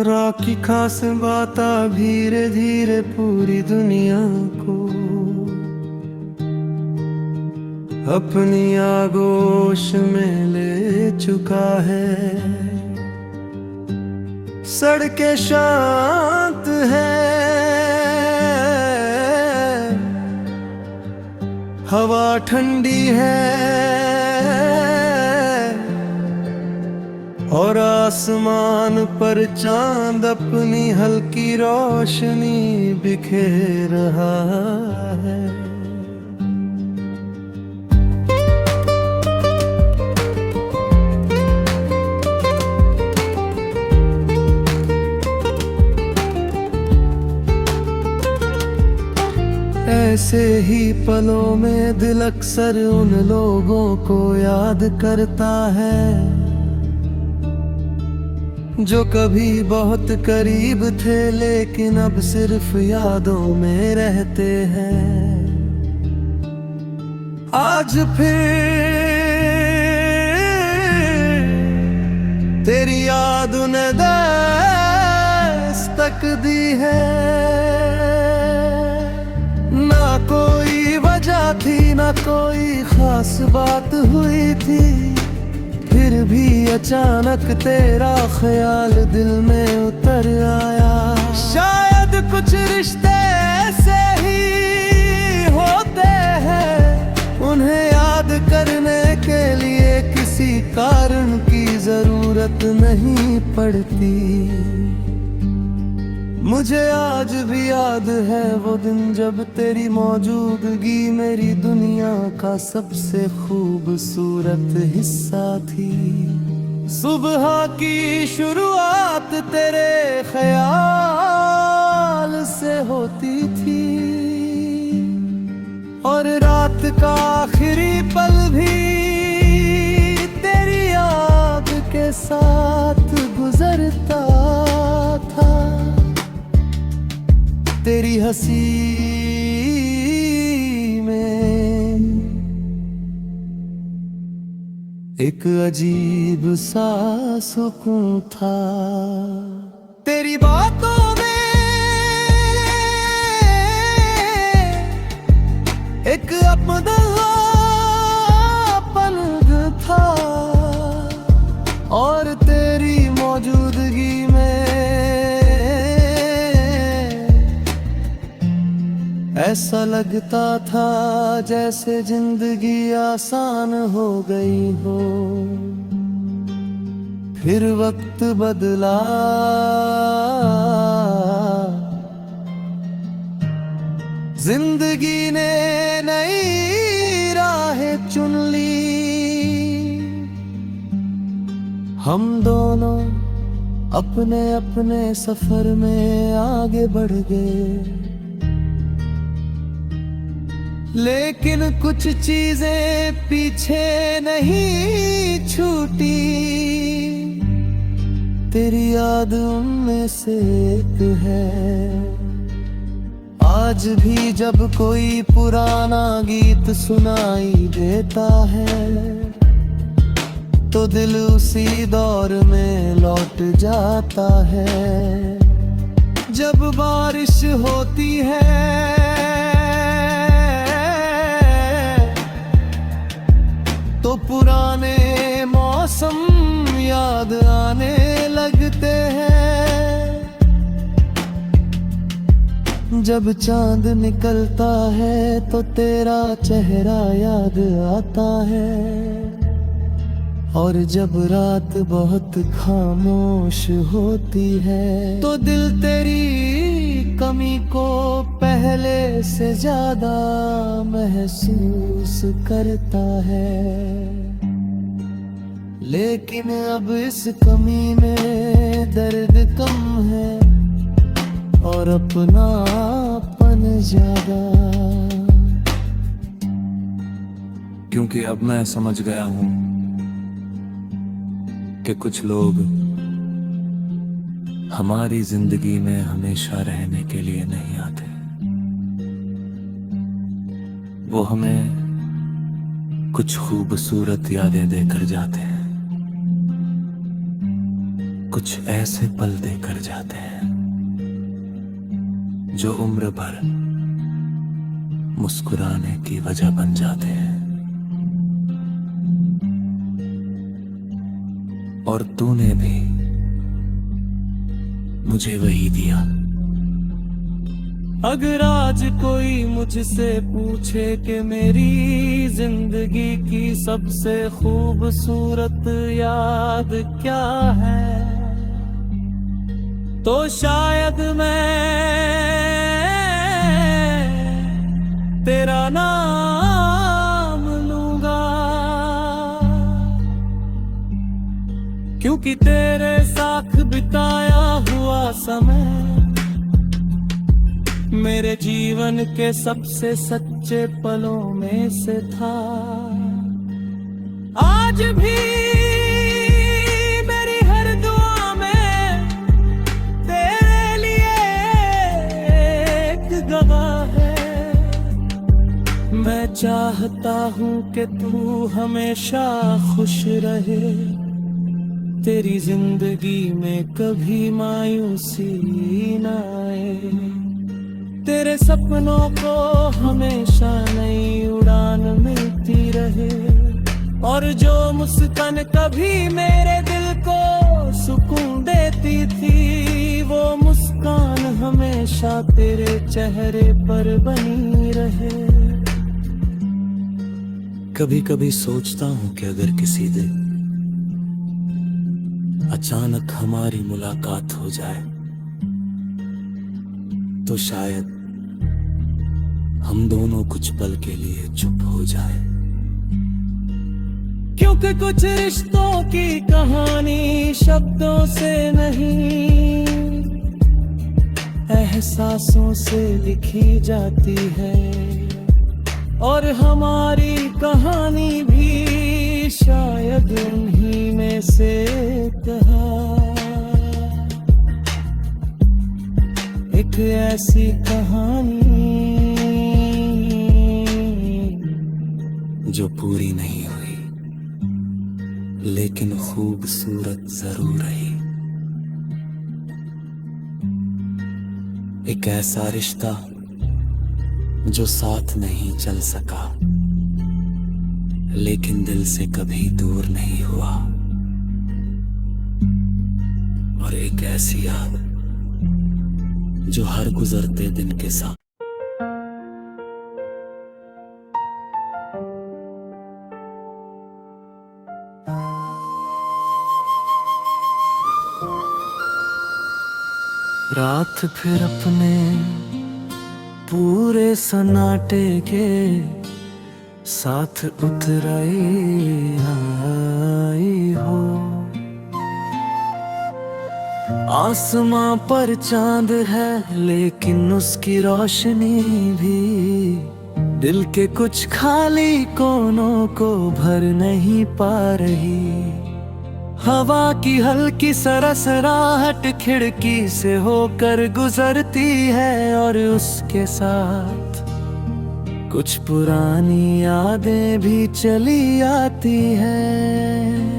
राखी खास बाता धीरे धीरे पूरी दुनिया को अपनी आगोश में ले चुका है। सड़कें शांत है, हवा ठंडी है और आसमान पर चांद अपनी हल्की रोशनी बिखेर रहा है। ऐसे ही पलों में दिल अक्सर उन लोगों को याद करता है जो कभी बहुत करीब थे लेकिन अब सिर्फ यादों में रहते हैं। आज फिर तेरी याद ने दस्तक दी है। ना कोई वजह थी ना कोई खास बात हुई थी, फिर भी अचानक तेरा ख्याल दिल में उतर आया। शायद कुछ रिश्ते ऐसे ही होते हैं, उन्हें याद करने के लिए किसी कारण की जरूरत नहीं पड़ती। मुझे आज भी याद है वो दिन जब तेरी मौजूदगी मेरी दुनिया का सबसे खूबसूरत हिस्सा थी। सुबह की शुरुआत तेरे ख्याल से होती थी और रात का आखिरी पल भी तेरी याद के साथ गुजरता था। तेरी हंसी में एक अजीब सा सुकून था। तेरी बातों में एक अपनापन था और तेरी मौजूदगी में ऐसा लगता था जैसे जिंदगी आसान हो गई हो। फिर वक्त बदला, जिंदगी ने नई राहें चुन ली। हम दोनों अपने अपने सफर में आगे बढ़ गए, लेकिन कुछ चीजें पीछे नहीं छूटी। तेरी याद उनमें से एक है। आज भी जब कोई पुराना गीत सुनाई देता है तो दिल उसी दौर में लौट जाता है। जब बारिश होती है तो पुराने मौसम याद आने लगते हैं। जब चांद निकलता है तो तेरा चेहरा याद आता है और जब रात बहुत खामोश होती है तो दिल तेरी कमी को पहले से ज्यादा महसूस करता है। लेकिन अब इस कमी में दर्द कम है और अपनापन ज्यादा। क्योंकि अब मैं समझ गया हूं कि कुछ लोग हमारी जिंदगी में हमेशा रहने के लिए नहीं आते, वो हमें कुछ खूबसूरत यादें देकर जाते हैं। कुछ ऐसे पल देकर जाते हैं जो उम्र भर मुस्कुराने की वजह बन जाते हैं। और तूने भी मुझे वही दिया। अगर आज कोई मुझसे पूछे कि मेरी जिंदगी की सबसे खूबसूरत याद क्या है, तो शायद मैं तेरा नाम लूंगा, क्योंकि तेरे साथ बिताया हुआ समय मेरे जीवन के सबसे सच्चे पलों में से था। आज भी मेरी हर दुआ में तेरे लिए एक गवाह है। मैं चाहता हूँ कि तू हमेशा खुश रहे, तेरी जिंदगी में कभी मायूसी न आए, तेरे सपनों को हमेशा नई उड़ान मिलती रहे, और जो मुस्कान कभी मेरे दिल को सुकून देती थी, वो मुस्कान हमेशा तेरे चेहरे पर बनी रहे। कभी कभी सोचता हूं कि अगर किसी दिन अचानक हमारी मुलाकात हो जाए तो शायद हम दोनों कुछ पल के लिए चुप हो जाए, क्योंकि कुछ रिश्तों की कहानी शब्दों से नहीं, एहसासों से लिखी जाती है, और हमारी कहानी भी शायद उन्हीं में से एक ऐसी कहानी जो पूरी नहीं हुई लेकिन खूबसूरत जरूर रही। एक ऐसा रिश्ता जो साथ नहीं चल सका लेकिन दिल से कभी दूर नहीं हुआ, और एक ऐसी याद जो हर गुजरते दिन के साथ रात फिर अपने पूरे सन्नाटे के साथ उतर आई हो। आसमां पर चांद है लेकिन उसकी रोशनी भी दिल के कुछ खाली कोनों को भर नहीं पा रही। हवा की हल्की सरसराहट खिड़की से होकर गुजरती है, और उसके साथ कुछ पुरानी यादें भी चली आती हैं।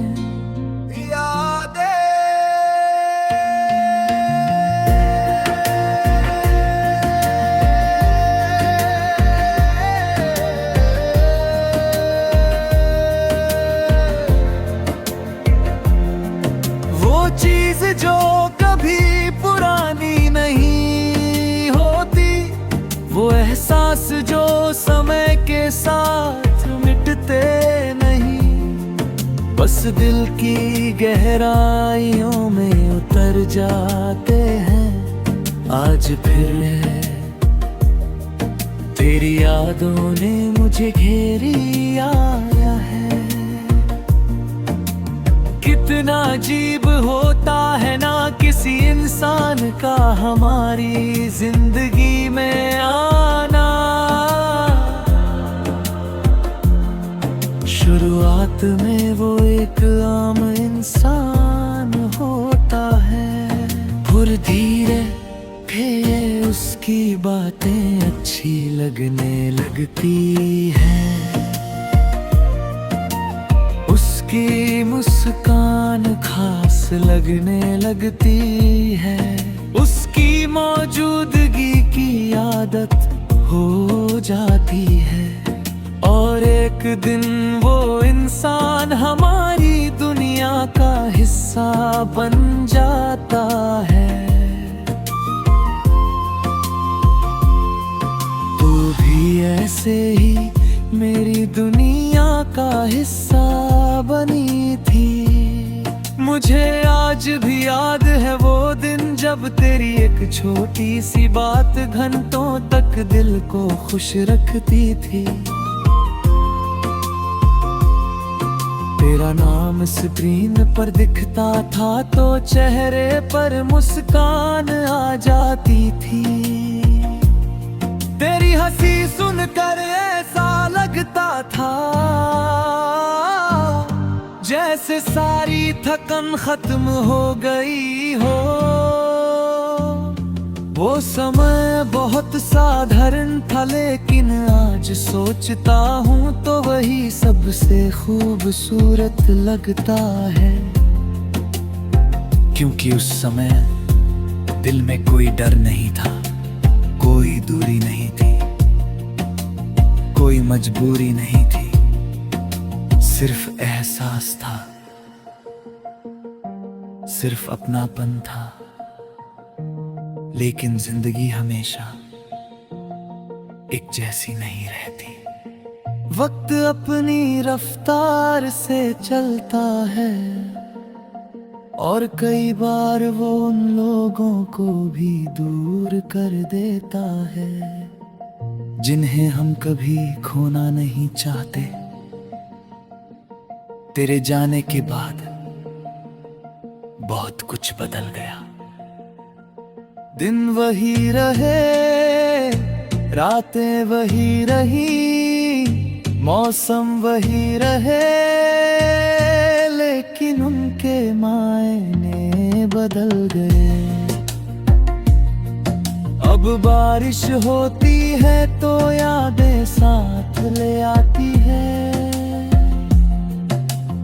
चीज जो कभी पुरानी नहीं होती, वो एहसास जो समय के साथ मिटते नहीं, बस दिल की गहराइयों में उतर जाते हैं। आज फिर तेरी यादों ने मुझे घेरी आया है। कितना अजीब होता है ना किसी इंसान का हमारी जिंदगी में आना। शुरुआत में वो एक आम इंसान होता है, फिर धीरे फिर उसकी बातें अच्छी लगने लगती हैं। उसकी मुस्कान खास लगने लगती है, उसकी मौजूदगी की आदत हो जाती है, और एक दिन वो इंसान हमारी दुनिया का हिस्सा बन जाता है। तू भी ऐसे ही मेरी दुनिया का हिस्सा बनी थी। मुझे आज भी याद है वो दिन जब तेरी एक छोटी सी बात घंटों तक दिल को खुश रखती थी। तेरा नाम स्क्रीन पर दिखता था तो चेहरे पर मुस्कान आ जाती थी। तेरी हंसी सुनकर ऐसा लगता था जैसे सारी थकन खत्म हो गई हो। वो समय बहुत साधारण था, लेकिन आज सोचता हूँ तो वही सबसे खूबसूरत लगता है। क्योंकि उस समय दिल में कोई डर नहीं था, कोई दूरी नहीं थी, कोई मजबूरी नहीं थी, सिर्फ एहसास था, सिर्फ अपनापन था। लेकिन जिंदगी हमेशा एक जैसी नहीं रहती। वक्त अपनी रफ्तार से चलता है और कई बार वो उन लोगों को भी दूर कर देता है जिन्हें हम कभी खोना नहीं चाहते। तेरे जाने के बाद बहुत कुछ बदल गया। दिन वही रहे, रातें वही रही, मौसम वही रहे, लेकिन उनके मायने बदल गए। अब बारिश होती है तो यादें साथ ले आती है,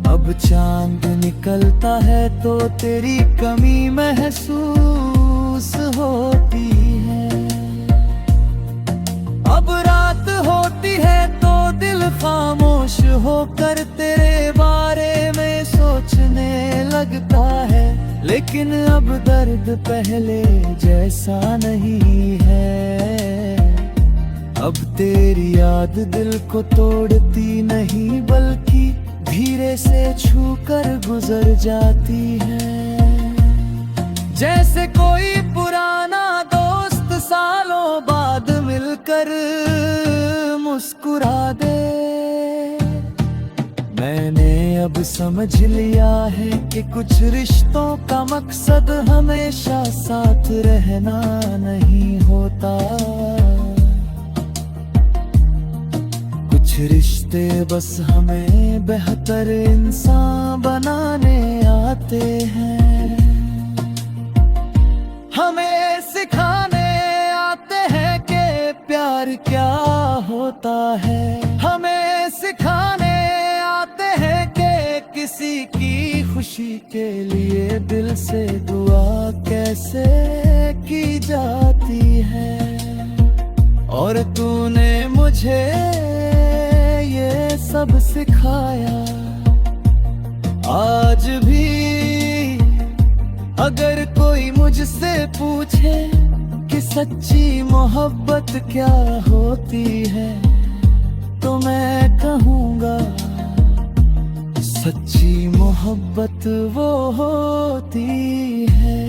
अब चांद निकलता है तो तेरी कमी महसूस होती है। अब रात होती है तो दिल खामोश होकर तेरे बारे में सोचने लगता है। लेकिन अब दर्द पहले जैसा नहीं है, अब तेरी याद दिल को तोड़ती नहीं बल्कि धीरे से छूकर गुजर जाती है। जैसे कोई पुराना दोस्त सालों बाद मिलकर मुस्कुरा दे। मैंने अब समझ लिया है कि कुछ रिश्तों का मकसद हमेशा साथ रहना नहीं होता। कुछ रिश्ते बस हमें बेहतर इंसान बनाने आते हैं, हमें सिखाने आते हैं कि प्यार क्या होता है, हमें सिखाने आते हैं कि किसी की खुशी के लिए दिल से दुआ कैसे की जाती है। और तूने मुझे ये सब सिखाया। आज भी अगर कोई मुझसे पूछे कि सच्ची मोहब्बत क्या होती है तो मैं कहूँगा सच्ची मोहब्बत वो होती है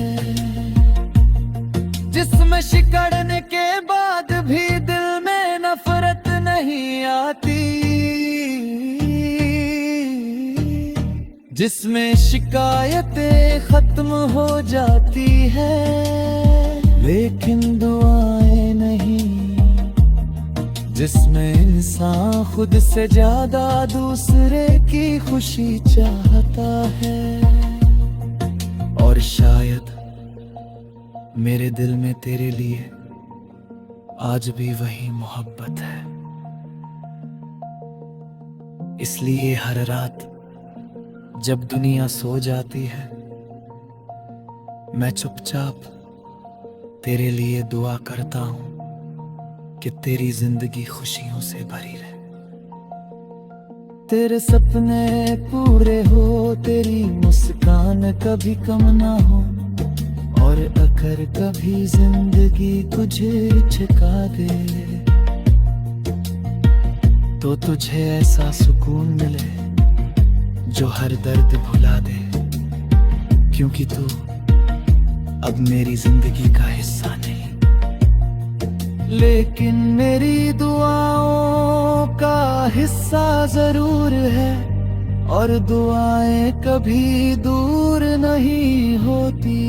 जिसमें सिकड़ने के बाद भी दिल में नफरत नहीं आती, जिसमें शिकायतें खत्म हो जाती है लेकिन दुआएं नहीं, जिसमें इंसान खुद से ज्यादा दूसरे की खुशी चाहता है। और शायद मेरे दिल में तेरे लिए आज भी वही मोहब्बत है। इसलिए हर रात जब दुनिया सो जाती है मैं चुपचाप तेरे लिए दुआ करता हूं कि तेरी जिंदगी खुशियों से भरी रहे, तेरे सपने पूरे हो, तेरी मुस्कान कभी कम ना हो, और अगर कभी जिंदगी तुझे झुका दे तो तुझे ऐसा सुकून मिले जो हर दर्द भुला दे, क्योंकि तू अब मेरी जिंदगी का हिस्सा नहीं, लेकिन मेरी दुआओं का हिस्सा जरूर है, और दुआएं कभी दूर नहीं होती।